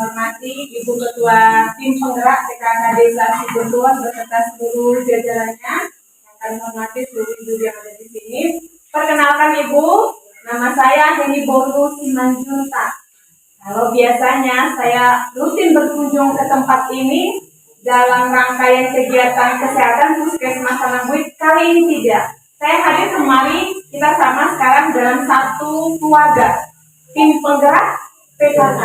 menghormati Ibu Ketua Tim Penggerak PKK Desa Sibertuan beserta seluruh jajarannya. Yang kami hormati seluruh ibu yang ada di sini. Perkenalkan Ibu, nama saya Heni Boru Simanjunta. Kalau biasanya saya rutin berkunjung ke tempat ini dalam rangkaian kegiatan kesehatan Puskesmas Sanambuit, kali ini tidak. Saya hadir kemari, kita sama sekarang dalam satu keluarga tim penggerak PKK.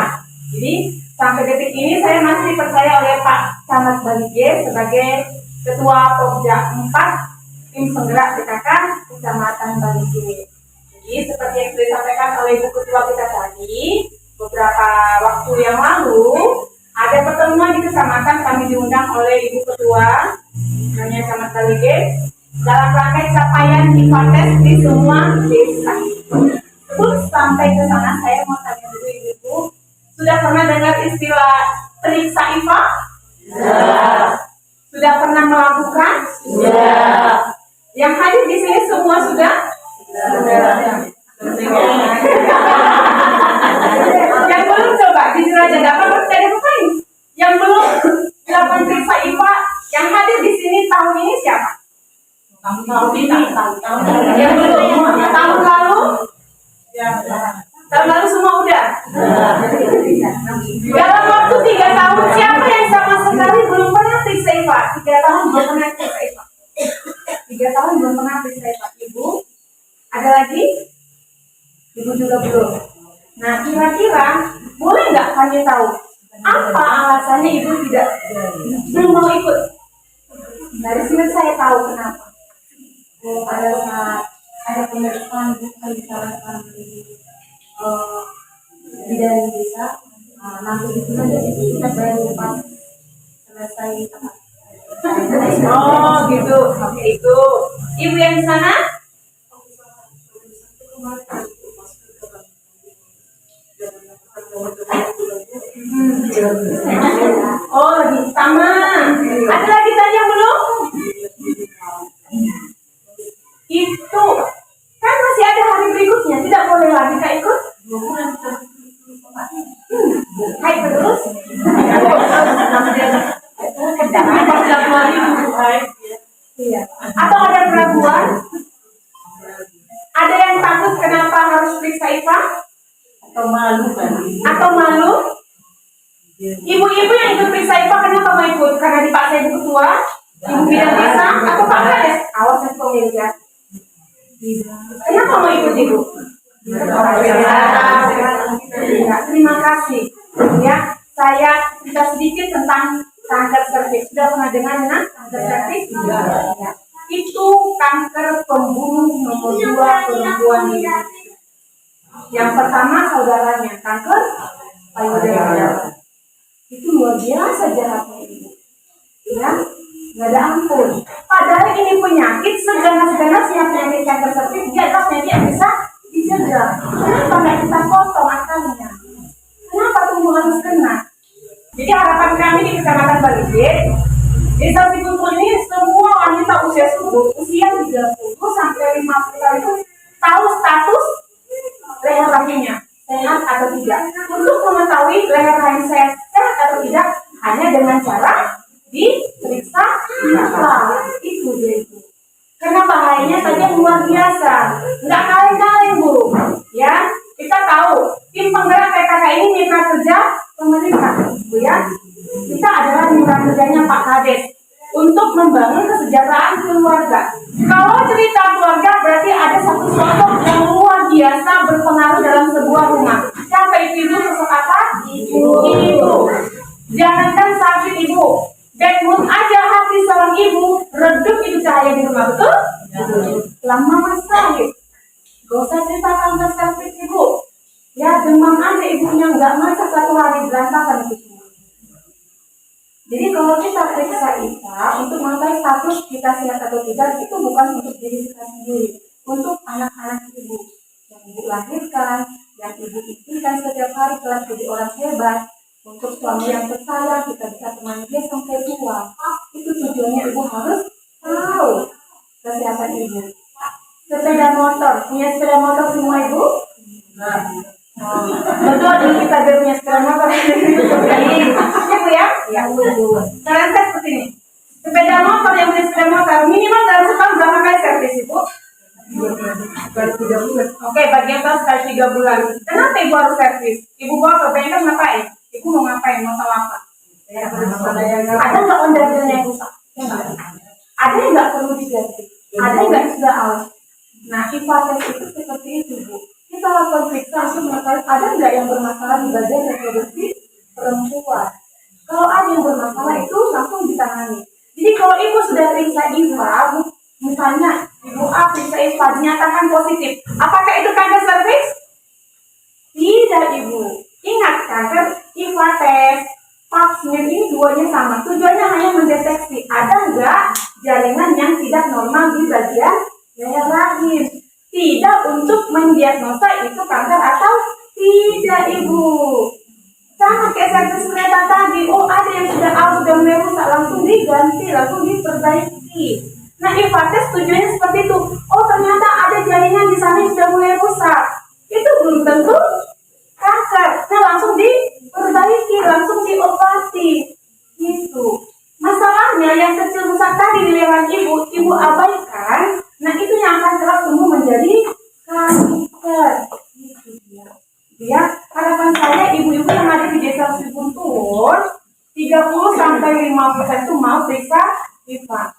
Jadi sampai detik ini saya masih dipercaya oleh Pak Camat Balige sebagai Ketua Pokja 4 tim penggerak PKK Kecamatan Balige. Jadi seperti yang sudah disampaikan oleh Ibu Ketua kita tadi, beberapa waktu yang lalu ada pertemuan di kecamatan, kami diundang oleh Ibu Ketua namanya Camat Balige dalam rangka capaian IPATES di semua desa. Sebelum sampai ke sana, saya mau tanya dulu Ibu, sudah pernah dengar istilah periksa IPA? Sudah. Sudah pernah melakukan? Sudah. Yang hadir di sini semua sudah? Sudah. Yang belum coba jujur aja, dapat percaya bukan? Yang belum melakukan periksa IPA, yang hadir di sini tahun ini siapa? Tahun ini. Yang belum. Tahun lalu? Tahun lalu semua udah? Dalam waktu 3 tahun, siapa yang sama sekali belum pernah periksa IPA? 3 tahun belum pernah periksa IPA. 3 tahun belum pernah periksa IPA. Ibu? Ada lagi? Ibu juga belum. Nah, kira-kira boleh nggak kami tahu apa alasannya Ibu belum mau ikut? Dari sini saya tahu kenapa. Pada saat ada pemeriksaan bukan di salah satu bidan desa, nanti itu kita bayar lepas selesai apa? Oh gitu, oke itu. Ibu yang di sana? Oh lagi sama. Ada lagi tadi yang belum? Itu kan masih ada hari berikutnya, tidak boleh lagi Kak ikut? Hai terus? Atau ada keraguan? Ada yang takut kenapa harus periksa IPA? Atau malu kan? Atau malu? Ibu-ibu yang ikut periksa IPA kenapa mau ikut? Karena dipaksa Ibu Ketua? Ibu Bidan Desa? Atau Pak Kades? Awas nanti pemilihan. Kenapa mau ikut Ibu? Terima kasih. Ya, saya cerita sedikit tentang kanker cervix. Sudah pernah dengar kanker cervix? Ya. Itu kanker pembunuh nomor 2 perempuan di Indonesia. Yang pertama saudaranya kanker payudara. Itu luar biasa jahatnya Ibu. Ya, nggak ada ampun. Padahal ini penyakit seganas-ganasnya penyakit kanker cervix, dia adalah penyakit yang bisa dicegah. Kenapa nggak kita potong akarnya? Kenapa tumbuh harus kena? Jadi harapan kami di Kecamatan Balige, Desa Sibertuan ini semua wanita usia subur, usia 30 sampai 50 tahun itu tahu status leher rahimnya sehat atau tidak. Untuk mengetahui leher rahim sehat atau tidak hanya dengan cara diperiksa IPA. Itu dia itu. Karena bahayanya tadi yang luar biasa, nggak kaleng-kaleng Bu. Ya, kita tahu tim penggerak PKK ini mitra kerja pemerintah, Bu ya. Kita adalah mitra kerjanya Pak Kades untuk membangun kesejahteraan keluarga. Kalau cerita keluarga berarti ada satu sosok yang luar biasa berpengaruh dalam sebuah rumah. Siapa itu Ibu? Sosok apa? Ibu. Jangankan sakit Ibu, bad mood aja hati seorang ibu, redup itu cahaya di rumah, betul? Lama sakit. Gak usah cerita kanker cervix Ibu. Ya demam aja ibunya nggak masak 1 hari berantakan itu semua. Jadi kalau kita periksa IPA untuk mengetahui status kita sehat atau tidak, itu bukan untuk diri kita sendiri, untuk anak-anak Ibu yang Ibu lahirkan, yang Ibu impikan setiap hari telah jadi orang hebat, untuk suami yang tersayang kita bisa temani dia sampai tua. Itu tujuannya Ibu harus tahu kesehatan Ibu. Sepeda motor, punya sepeda motor semua Ibu? Betul nih kita punya sepeda motor. Ibu ya? Ya, Bu. Kalian tes seperti ini. Sepeda motor yang punya sepeda motor minimal dalam setahun berapa kali servis, Ibu? Kali 3 bulan. Oke, bagi atas kali 3 bulan. Kenapa Ibu harus servis? Ibu bawa ke bengkel ngapain? Ibu mau ngapain? Mau tahu apa? Ada nggak ondel-ondelnya yang rusak? Ada yang nggak perlu diganti? Ada yang nggak sudah aus? Nah, IPA itu seperti itu, Bu. Kita lakukan periksa untuk mengetahui ada nggak yang bermasalah di bagian reproduksi perempuan. Kalau ada yang bermasalah itu langsung ditangani. Jadi kalau Ibu sudah periksa IPA, misalnya Ibu A periksa IPA dinyatakan positif, apakah itu kanker serviks? Tidak, Ibu. Ingat, kanker IPA tes, pap smear ini duanya sama. Tujuannya hanya mendeteksi ada nggak jaringan yang tidak normal di bagian daya rahim. Tidak untuk mendiagnosa itu kanker atau tidak, Ibu. Sama kayak servis kereta tadi, oh ada yang sudah aus, sudah mulai rusak, langsung diganti, langsung diperbaiki. Nah, IPA tes tujuannya seperti itu. Oh ternyata ada jaringan di sana yang sudah mulai rusak. Itu belum tentu kanker. Nah, langsung diperbaiki, langsung diobati. Gitu. Masalahnya yang kecil rusak tadi di leher ibu abaikan. Nah, itu yang akan kelak tumbuh menjadi kanker. Gitu dia. Ya, harapan saya ibu-ibu yang ada di desa Sipuntur 30-50% itu mau periksa IPA.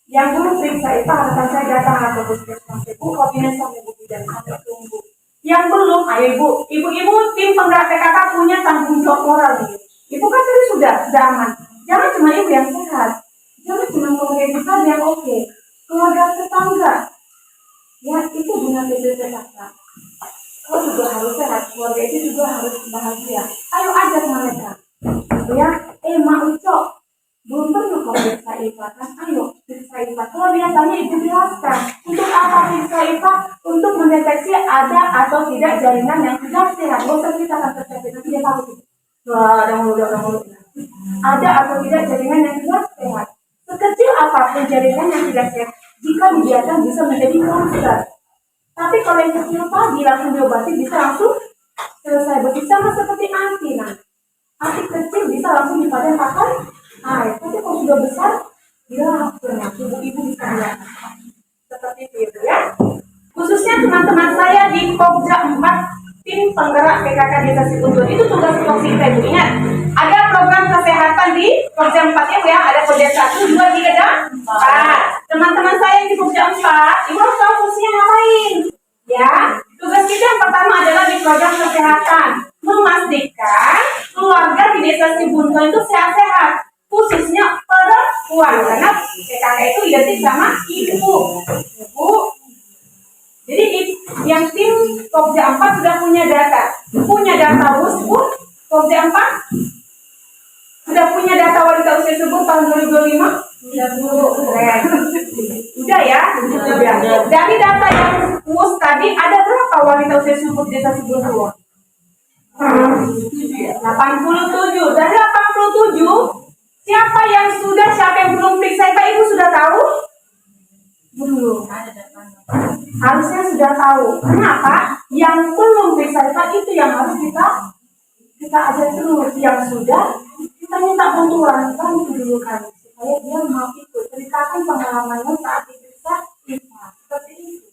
Yang belum periksa IPA harapan saya datang atau puskesmas ibu, koordinasi sama ibu bidan sampai tunggu. Yang belum, ayo ibu-ibu tim penggerak PKK punya tanggung jawab moral nih. Ibu kan tadi sudah aman. Jangan cuma ibu yang sehat, jangan cuma keluarga kita yang oke, keluarga tetangga. Ya, itu guna PKK. Kau juga harus sehat, keluarga itu juga harus bahagia. Ayo ajak mereka. Ya, Mak Ucok, belum pernah kau periksa IPA kan? Ayo periksa IPA. Kalau biasanya ibu jelaskan, untuk apa periksa IPA? Untuk mendeteksi ada atau tidak jaringan yang tidak sehat. Gak usah kita akan terjadi, nanti dia tahu. Udah mulu. Ada atau tidak jaringan yang tidak sehat. Sekecil apapun jaringan yang tidak sehat, jika dibiarkan bisa menjadi kanker. Tapi kalau yang kecil tadi langsung diobati bisa langsung selesai. Begitu sama seperti anti. Nah, anti kecil bisa langsung dipakai pakai air. Tapi kalau sudah besar, dia pernah ibu-ibu bisa lihat. Seperti itu ya. Khususnya teman-teman saya di Pokja 4 tim penggerak PKK Desa Sipuntur itu tugas pokok kita, Ibu. Ingat, ada program kesehatan di Pokja 4 ya. Ada Pokja 1, 2, 3, dan 4. Teman-teman saya di Pokja 4, Ibu harus tahu fungsinya ngapain. Ya, tugas kita yang pertama adalah di program kesehatan, memastikan keluarga di Desa Sipuntur itu sehat-sehat, khususnya perempuan, karena PKK itu identik sama ibu. Jadi yang tim Pokja 4 sudah punya data Bu, Pokja 4 sudah punya data wanita usia subur tahun 2025. Keren. Udah ya. Dari data yang WUS tadi ada berapa wanita usia subur Desa Sipuntur? 87. Dari 87, siapa yang sudah, siapa yang belum periksa IPA, Ibu sudah tahu? Belum. Harusnya sudah tahu. Kenapa? Yang belum periksa IPA itu yang harus kita ajar terus. Yang sudah, kita minta bantuan, bantu dulu kan, supaya dia mau ikut. Ceritakan pengalamannya saat diperiksa IPA. Seperti itu.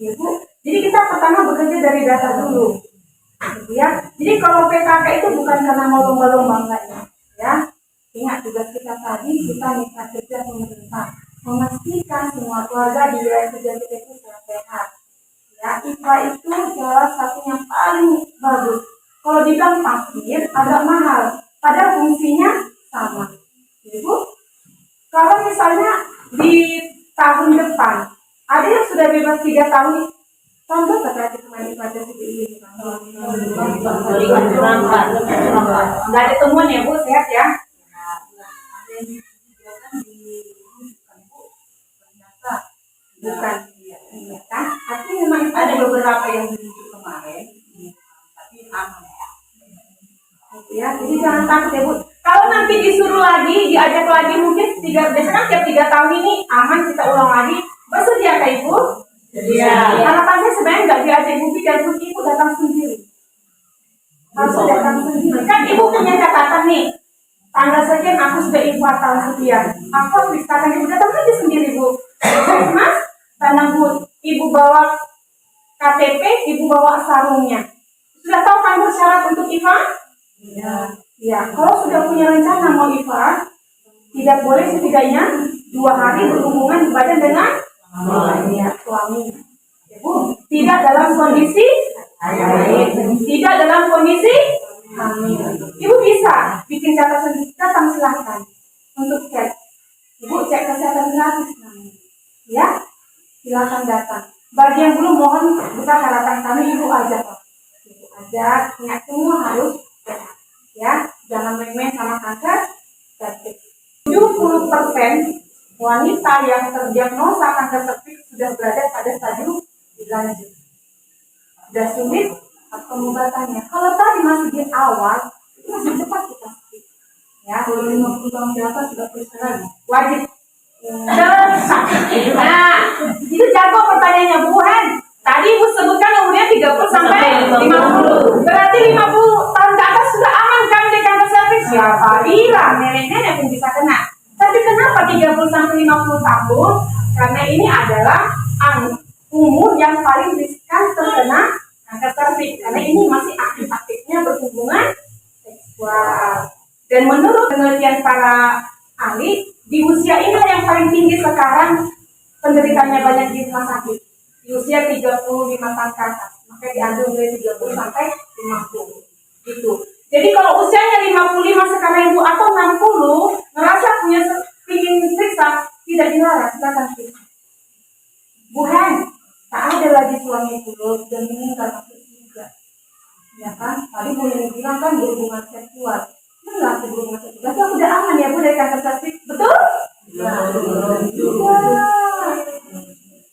Ya, Bu. Jadi kita pertama bekerja dari data dulu. Ya. Jadi kalau PKK itu bukan karena mau lomba-lomba enggak ya. Ingat tugas kita tadi, kita minta kerja pemerintah. Memastikan semua keluarga di wilayah kerja kita itu sehat. Ya, IPA itu salah satu yang paling bagus. Kalau dibilang pasir agak mahal, padahal fungsinya sama. Ibu, kalau misalnya di tahun depan ada yang sudah bebas 3 tahun, tahun berapa terakhir kemarin IPA seperti ini? Nggak ada temuan ya Bu, sehat ya? Bukan, iya kan? Artinya memang ada beberapa yang dirujuk kemarin, tapi aman ya. Jadi jangan takut ya Bu. Kalau nanti disuruh lagi, diajak lagi mungkin biasanya kan tiap 3 tahun ini aman, kita ulang lagi. Bersedia Kak Ibu? Harapan saya sebenarnya nggak diajak ibu bikin, ibu datang sendiri. Harus datang sendiri. Kan ibu punya catatan nih. Tanggal sekian aku sudah info tahun sekian. Aku harus katakan ibu datang aja sendiri bu. Mas, karena bu, ibu bawa KTP, ibu bawa sarungnya. Sudah tahu kan syarat untuk IFA? Ya. Kalau sudah punya rencana mau IFA, tidak boleh setidaknya 2 hari berhubungan badan dengan suami. Ibu tidak dalam kondisi tidak dalam kondisi hamil. Ibu bisa bikin catatan, datang silahkan untuk cek. Ibu cek kesehatan gratis namanya. Ya, silahkan datang. Bagi yang belum mohon bukan harapan kami, ibu ajak. Ibu ajak, ingat semua harus sehat. Ya, jangan main-main sama kanker cervix. 70% wanita yang terdiagnosa kanker cervix sudah berada pada stadium lanjut. Sudah sulit pengobatannya. Kalau tadi masih di awal, itu masih cepat kita sakit. Ya, kalau 50 tahun ke atas sudah periksa lagi. Wajib. Nah, itu jago pertanyaannya Bu Hen. Tadi Ibu sebutkan umurnya 30 sampai 50. Berarti 50 tahun ke atas sudah aman kan di kanker cervix? Ya, bilang nenek-nenek pun bisa kena. Tapi kenapa 30 sampai 50 tahun? Karena ini adalah umur yang paling riskan terkena kanker cervix. Karena ini masih aktif-aktifnya berhubungan seksual. Dan menurut penelitian para ahli, di usia ini yang paling tinggi sekarang penderitanya banyak di rumah sakit. Di usia 35 tahun ke atas, maka diambil dari 30 sampai 50. Gitu. Jadi kalau usianya 55 sekarang ibu atau 60, ngerasa punya ingin periksa, tidak dilarang, silakan periksa. Bu Hen, tak ada lagi suami dulu dan meninggal masuk juga. Ya kan? Tadi Bu Hen bilang kan berhubungan seksual. Enggak, berhubungan seksual. Berarti aku udah aman ya Bu dari kanker cervix, betul? Ya.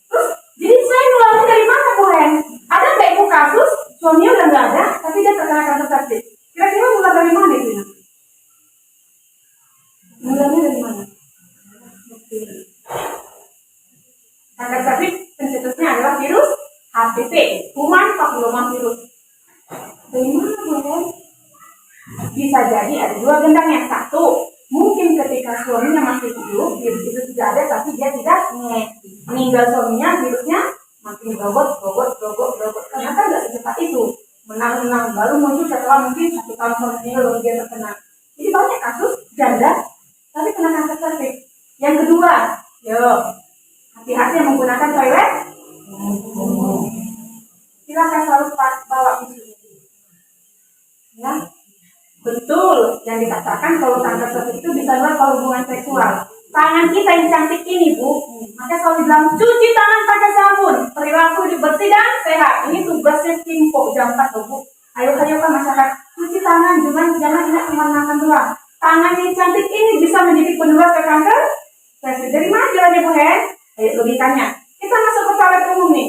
Terus, jadi saya nularin dari mana Bu Hen? Ada nggak ibu kasus suaminya udah nggak ada, tapi dia terkena kanker cervix? Kira-kira mulai dari mana itu? Mulainya dari mana? Kanker cervix pencetusnya adalah virus HPV, human papillomavirus. Dari mana Bu Hen? Bisa jadi ada 2 gendangnya. Satu, mungkin ketika suaminya masih hidup, virus itu sudah ada, tapi dia tidak meninggal suaminya, virusnya makin berobot. Ternyata nggak secepat itu. Menang, baru muncul setelah mungkin 1 tahun suaminya baru dia terkena. Jadi banyak kasus janda, tapi kena kanker cervix. Yang kedua, hati-hati yang menggunakan toilet. Silakan selalu bawa tisu. Ya. Betul, yang dikatakan kalau kanker cervix itu bisa melalui hubungan seksual. Tangan kita yang cantik ini Bu, maka selalu bilang cuci tangan pakai sabun, perilaku hidup bersih dan sehat. Ini tugasnya Timpo jam 4 Bu. Ayo kan masyarakat, cuci tangan, jangan ingat cuma makan doang. Tangan yang cantik ini bisa menjadi penular ke kanker cervix. Dari mana jalannya Bu Hen? Ayo logikanya. Kita masuk ke toilet umum nih.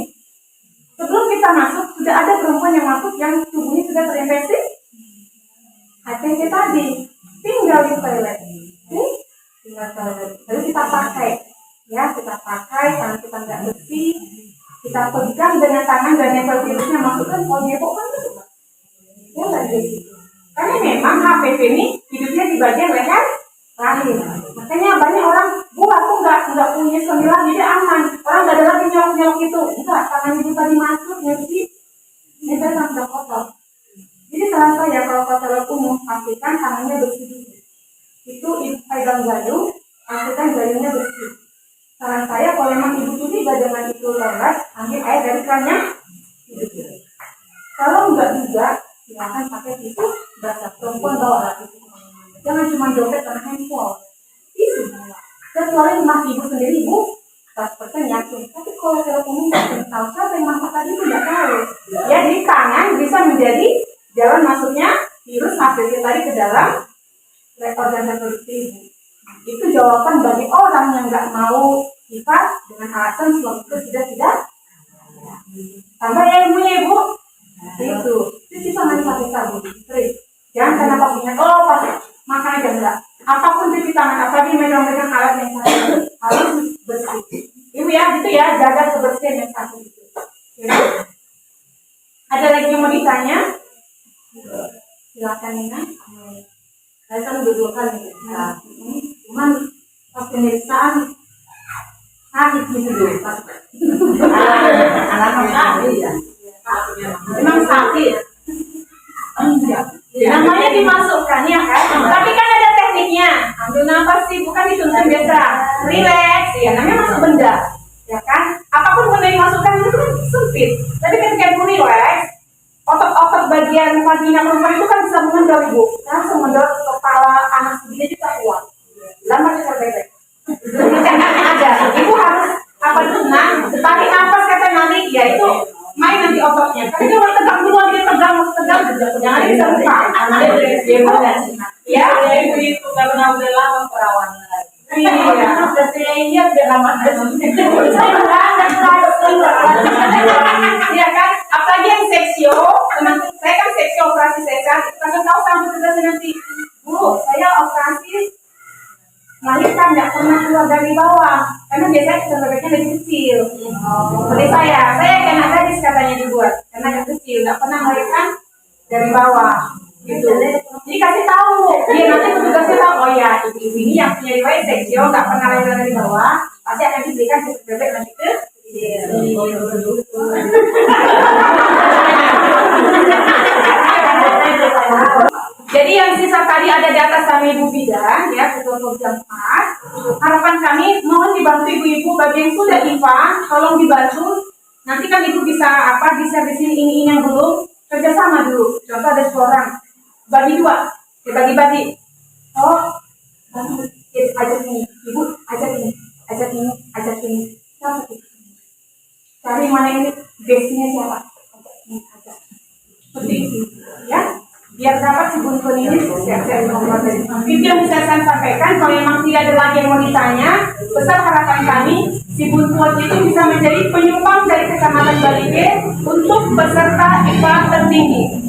Sebelum kita masuk, sudah ada perempuan yang masuk yang tubuhnya sudah terinfeksi HPV tadi, tinggal di toilet. Tinggal toilet. Lalu kita pakai, tangan kita nggak bersih, kita pegang dengan tangan dan nempel virusnya masukkan, kan itu. Ya lagi. Karena memang HPV ini hidupnya di bagian leher rahim. Makanya banyak orang, Bu aku nggak punya suami lagi, dia aman. Orang nggak ada lagi nyolok itu. Enggak, tangan ibu tadi masuk, nyuci, ini sudah kotor. Jadi saran saya kalau ke toilet umum, pastikan tangannya bersih dulu. Itu ibu pegang gayung, pastikan gayungnya bersih. Saran saya kalau memang ibu tiba dengan itu toilet, ambil air dari kerannya. Kalau enggak juga, silakan pakai tisu basah. Perempuan bawa tisu. Jangan cuma dompet karena handphone. Tisu bawa. Kecuali rumah ibu sendiri, Bu, 100% yakin. Tapi kalau toilet umum, tahu siapa yang masak tadi itu nggak tahu. Ya di tangan bisa menjadi jalan masuknya virus HPV tadi ke dalam organ reproduksi ibu. Itu jawaban bagi orang yang nggak mau IVA dengan alasan suami itu tidak. Tambah ya ilmunya ibu. Itu tangan pakai sabun. Jangan karena pastinya pas makan aja enggak. Apapun cuci tangan, apalagi megang alat yang harus bersih. Ibu ya, itu ya jaga kebersihan yang satu. Ya. Ada lagi yang mau ditanya? Silakan Nina. Saya kan udah 2 kali ya. Cuman pas pemeriksaan sakit gitu dulu. Anak sakit ya. Memang sakit. Enggak. Namanya dimasukkan ya kan? Tapi kan ada tekniknya. Ambil nafas sih, bukan dituntun biasa. Relax, ya namanya masuk benda. Ya kan? Apapun benda yang dimasukkan itu kan sempit. Tapi ketika ibu relax, otot-otot bagian vagina perempuan itu kan bisa mengendor ibu. Langsung mengendor kepala anak segini juga kuat. Lama juga bebek. Ada. Ibu harus apa tenang, tarik nafas kata nanti, ya itu main nanti ototnya. Tapi kalau tegang dulu dia tegang jangan bisa buka. Ya, Ibu itu karena udah lama perawanan lagi. iya. Saya udah lama. Iya kan? Apalagi yang seksio, teman saya kan seksio operasi sesar, kita tahu sampai terjadi nanti. Bu, saya operasi melahirkan nggak pernah keluar dari bawah, karena biasanya bebeknya lebih kecil. Seperti saya kena gadis katanya dibuat, karena agak kecil, nggak pernah melahirkan dari bawah. Gitu. Jadi kasih tahu, dia nanti petugasnya tahu, oh ya, ibu ini yang punya riwayat seksio, nggak pernah lahir dari bawah, pasti akan diberikan bebek nanti ke Jadi yang sisa tadi ada di atas sama Ibu Bidan, ya, untuk jam 4. Harapan kami mohon dibantu ibu-ibu bagi yang sudah IPA, tolong dibantu. Nanti kan ibu bisa bisa di sini ini yang belum kerjasama dulu. Contoh ada seorang bagi 2, dibagi-bagi. Oh, ajak ini, ibu ajak ini, ajak ini. Siapa sih? Cari mana ini base-nya siapa? Ajak. Seperti itu, ya. Biar dapat si Bunpun ini siap-siap nomor dari itu yang bisa saya sampaikan. Kalau memang tidak ada lagi yang mau ditanya, besar harapan kami si Bunpun itu bisa menjadi penyumbang dari Kecamatan Balige untuk peserta IPA tertinggi.